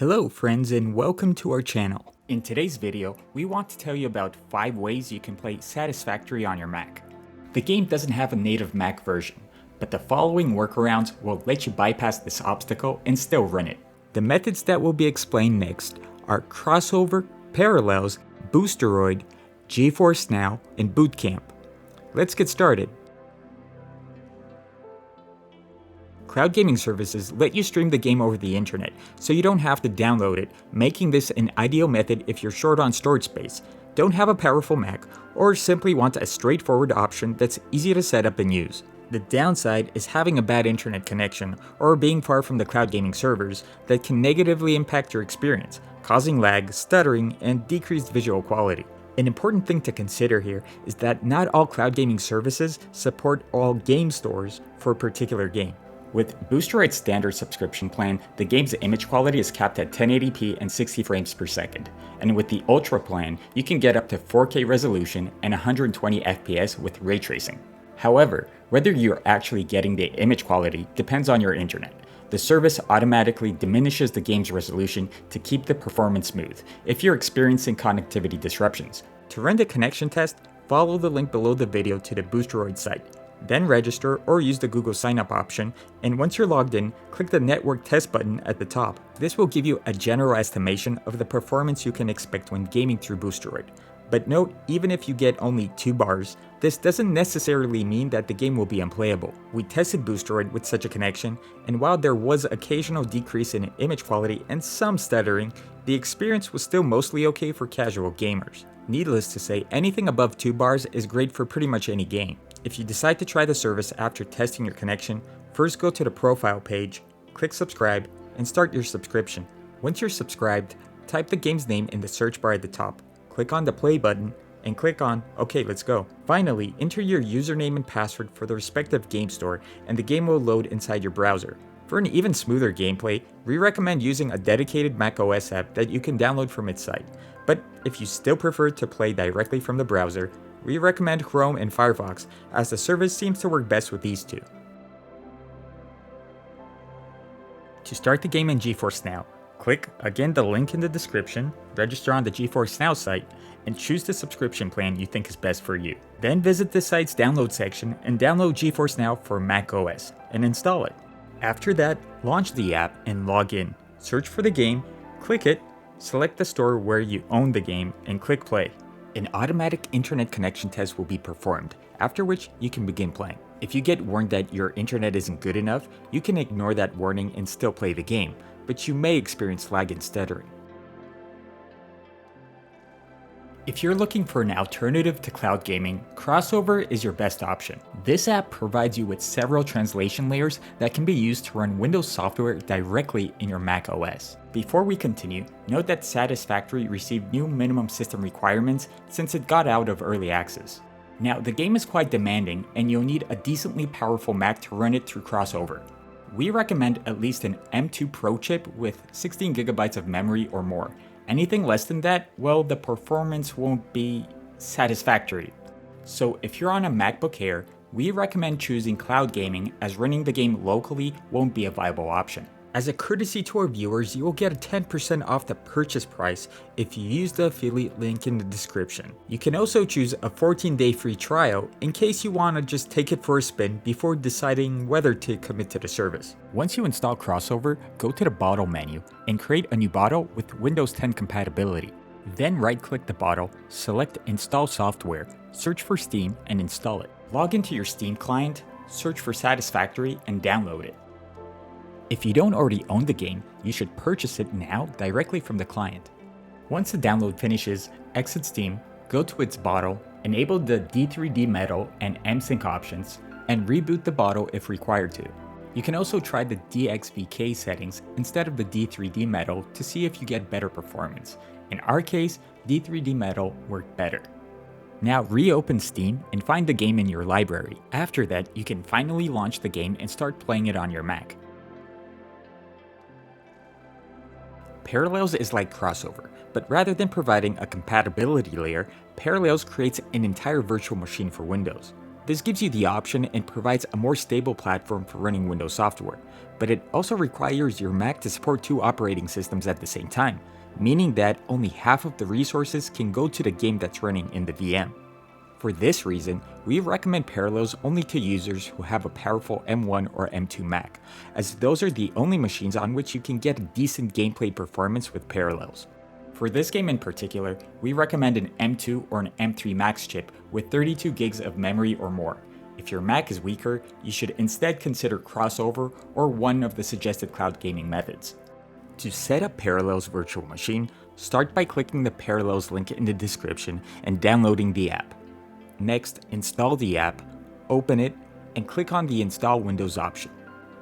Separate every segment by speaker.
Speaker 1: Hello friends and welcome to our channel. In today's video, we want to tell you about 5 ways you can play Satisfactory on your Mac. The game doesn't have a native Mac version, but the following workarounds will let you bypass this obstacle and still run it. The methods that will be explained next are Crossover, Parallels, Boosteroid, GeForce Now, and Boot Camp. Let's get started. Cloud gaming services let you stream the game over the internet, so you don't have to download it, making this an ideal method if you're short on storage space, don't have a powerful Mac, or simply want a straightforward option that's easy to set up and use. The downside is having a bad internet connection or being far from the cloud gaming servers that can negatively impact your experience, causing lag, stuttering, and decreased visual quality. An important thing to consider here is that not all cloud gaming services support all game stores for a particular game. With Boosteroid's standard subscription plan, the game's image quality is capped at 1080p and 60 frames per second, and with the Ultra plan, you can get up to 4K resolution and 120 FPS with ray tracing. However, whether you're actually getting the image quality depends on your internet. The service automatically diminishes the game's resolution to keep the performance smooth if you're experiencing connectivity disruptions. To run the connection test, follow the link below the video to the Boosteroid site. Then register or use the Google sign-up option, and once you're logged in, click the Network Test button at the top. This will give you a general estimation of the performance you can expect when gaming through Boosteroid. But note, even if you get only 2 bars, this doesn't necessarily mean that the game will be unplayable. We tested Boosteroid with such a connection, and while there was occasional decrease in image quality and some stuttering, the experience was still mostly okay for casual gamers. Needless to say, anything above 2 bars is great for pretty much any game. If you decide to try the service after testing your connection, first go to the profile page, click subscribe, and start your subscription. Once you're subscribed, type the game's name in the search bar at the top, click on the play button, and click on OK, let's go. Finally, enter your username and password for the respective game store, and the game will load inside your browser. For an even smoother gameplay, we recommend using a dedicated macOS app that you can download from its site. But if you still prefer to play directly from the browser, we recommend Chrome and Firefox, as the service seems to work best with these two. To start the game in GeForce Now, click again the link in the description, register on the GeForce Now site, and choose the subscription plan you think is best for you. Then visit the site's download section and download GeForce Now for macOS and install it. After that, launch the app and log in. Search for the game, click it, select the store where you own the game, and click play. An automatic internet connection test will be performed, after which you can begin playing. If you get warned that your internet isn't good enough, you can ignore that warning and still play the game, but you may experience lag and stuttering. If you're looking for an alternative to cloud gaming, Crossover is your best option. This app provides you with several translation layers that can be used to run Windows software directly in your Mac OS. Before we continue, note that Satisfactory received new minimum system requirements since it got out of early access. Now, the game is quite demanding, and you'll need a decently powerful Mac to run it through Crossover. We recommend at least an M2 Pro chip with 16GB of memory or more. Anything less than that, well, the performance won't be satisfactory. So if you're on a MacBook Air, we recommend choosing cloud gaming, as running the game locally won't be a viable option. As a courtesy to our viewers, you will get a 10% off the purchase price if you use the affiliate link in the description. You can also choose a 14-day free trial in case you want to just take it for a spin before deciding whether to commit to the service. Once you install Crossover, go to the bottle menu and create a new bottle with Windows 10 compatibility. Then right-click the bottle, select Install Software, search for Steam, and install it. Log into your Steam client, search for Satisfactory, and download it. If you don't already own the game, you should purchase it now directly from the client. Once the download finishes, exit Steam, go to its bottle, enable the D3D Metal and M-Sync options, and reboot the bottle if required to. You can also try the DXVK settings instead of the D3D Metal to see if you get better performance. In our case, D3D Metal worked better. Now reopen Steam and find the game in your library. After that, you can finally launch the game and start playing it on your Mac. Parallels is like Crossover, but rather than providing a compatibility layer, Parallels creates an entire virtual machine for Windows. This gives you the option and provides a more stable platform for running Windows software, but it also requires your Mac to support 2 operating systems at the same time, meaning that only half of the resources can go to the game that's running in the VM. For this reason, we recommend Parallels only to users who have a powerful M1 or M2 Mac, as those are the only machines on which you can get a decent gameplay performance with Parallels. For this game in particular, we recommend an M2 or an M3 Max chip with 32 gigs of memory or more. If your Mac is weaker, you should instead consider Crossover or one of the suggested cloud gaming methods. To set up Parallels Virtual Machine, start by clicking the Parallels link in the description and downloading the app. Next, install the app, open it, and click on the Install Windows option.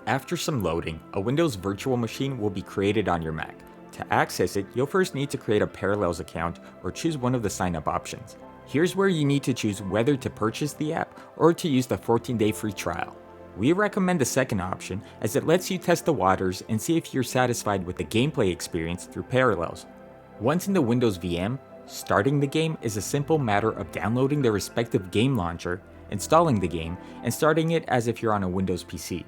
Speaker 1: After some loading, a Windows Virtual Machine will be created on your Mac. To access it, you'll first need to create a Parallels account or choose one of the sign-up options. Here's where you need to choose whether to purchase the app or to use the 14-day free trial. We recommend the second option as it lets you test the waters and see if you're satisfied with the gameplay experience through Parallels. Once in the Windows VM, starting the game is a simple matter of downloading the respective game launcher, installing the game, and starting it as if you're on a Windows PC.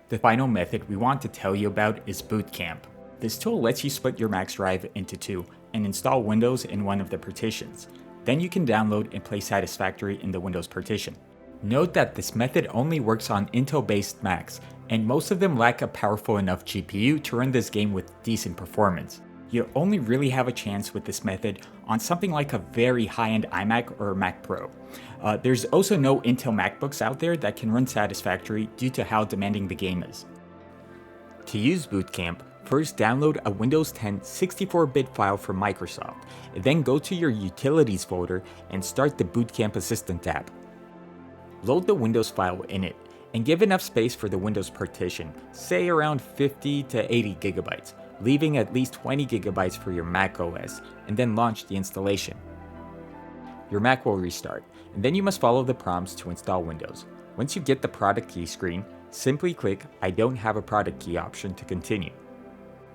Speaker 1: The final method we want to tell you about is Boot Camp. This tool lets you split your Mac's drive into 2 and install Windows in one of the partitions. Then you can download and play Satisfactory in the Windows partition. Note that this method only works on Intel-based Macs, and most of them lack a powerful enough GPU to run this game with decent performance. You only really have a chance with this method on something like a very high-end iMac or Mac Pro. There's also no Intel MacBooks out there that can run Satisfactory due to how demanding the game is. To use Boot Camp, first download a Windows 10 64-bit file from Microsoft, then go to your Utilities folder and start the Boot Camp Assistant app. Load the Windows file in it, and give enough space for the Windows partition, say around 50 to 80 gigabytes, leaving at least 20 gigabytes for your Mac OS, and then launch the installation. Your Mac will restart, and then you must follow the prompts to install Windows. Once you get the product key screen, simply click I don't have a product key option to continue.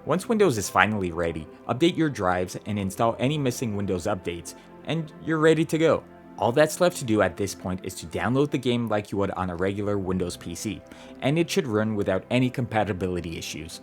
Speaker 1: Once Windows is finally ready, update your drives and install any missing Windows updates, and you're ready to go. All that's left to do at this point is to download the game like you would on a regular Windows PC, and it should run without any compatibility issues.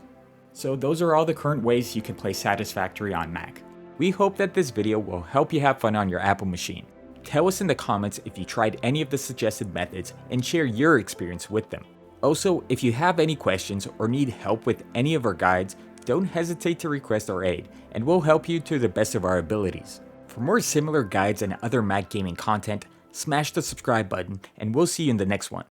Speaker 1: So those are all the current ways you can play Satisfactory on Mac. We hope that this video will help you have fun on your Apple machine. Tell us in the comments if you tried any of the suggested methods and share your experience with them. Also, if you have any questions or need help with any of our guides, don't hesitate to request our aid, and we'll help you to the best of our abilities. For more similar guides and other Mac gaming content, smash the subscribe button, and we'll see you in the next one.